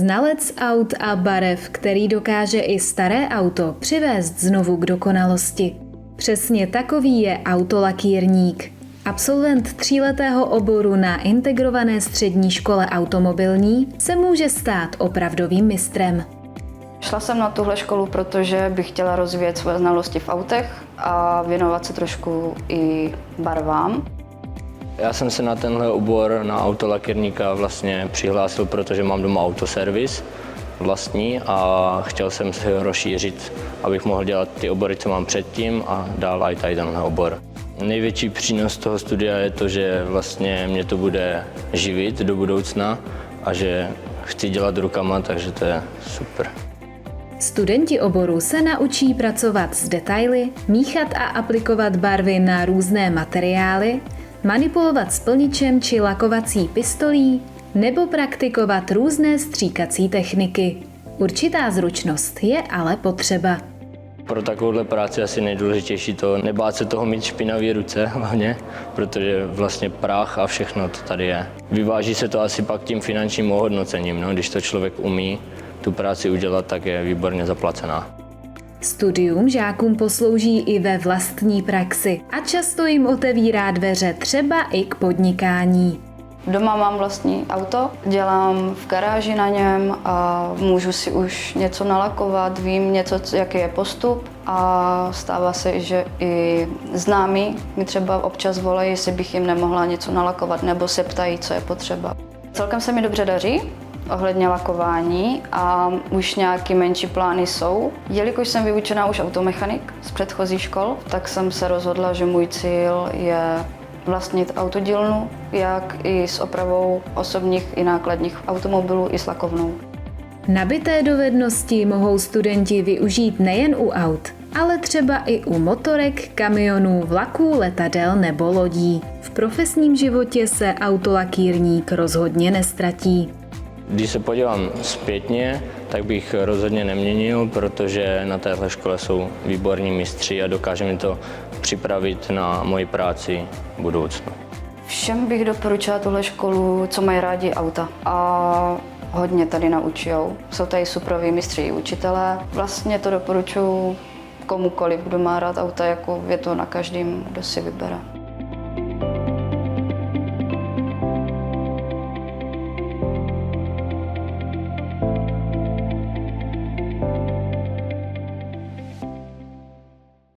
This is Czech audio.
Znalec aut a barev, který dokáže i staré auto přivést znovu k dokonalosti. Přesně takový je autolakírník. Absolvent 3letého oboru na integrované střední škole automobilní se může stát opravdovým mistrem. Šla jsem na tuhle školu, protože bych chtěla rozvíjet svoje znalosti v autech a věnovat se trošku i barvám. Já jsem se na tenhle obor na autolakírníka vlastně přihlásil, protože mám doma autoservis vlastní a chtěl jsem se ho rozšířit, abych mohl dělat ty obory, co mám předtím a dál i tady tenhle obor. Největší přínos toho studia je to, že vlastně mě to bude živit do budoucna a že chci dělat rukama, takže to je super. Studenti oboru se naučí pracovat s detaily, míchat a aplikovat barvy na různé materiály, manipulovat s plničem či lakovací pistolí nebo praktikovat různé stříkací techniky. Určitá zručnost je ale potřeba. Pro takovouhle práci asi nejdůležitější to nebát se toho mít špinavé ruce hlavně, protože vlastně prach a všechno to tady je. Vyváží se to asi pak tím finančním ohodnocením, no? Když to člověk umí tu práci udělat, tak je výborně zaplacená. Studium žákům poslouží i ve vlastní praxi a často jim otevírá dveře třeba i k podnikání. Doma mám vlastní auto, dělám v garáži na něm a můžu si už něco nalakovat, vím něco, jaký je postup a stává se, že i známí mi třeba občas volají, jestli bych jim nemohla něco nalakovat nebo se ptají, co je potřeba. Celkem se mi dobře daří ohledně lakování a už nějaké menší plány jsou. Jelikož jsem vyučená už automechanik z předchozích škol, tak jsem se rozhodla, že můj cíl je vlastnit autodílnu, jak i s opravou osobních i nákladních automobilů, i s lakovnou. Nabité dovednosti mohou studenti využít nejen u aut, ale třeba i u motorek, kamionů, vlaků, letadel nebo lodí. V profesním životě se autolakírník rozhodně nestratí. Když se podívám zpětně, tak bych rozhodně neměnil, protože na téhle škole jsou výborní mistři a dokáže mi to připravit na moji práci v budoucnu. Všem bych doporučila tuhle školu, co mají rádi auta a hodně tady naučijou. Jsou tady superoví mistři i učitelé. Vlastně to doporučuji komukoliv, kdo má rád auta, jako je to na každém, kdo si vybere.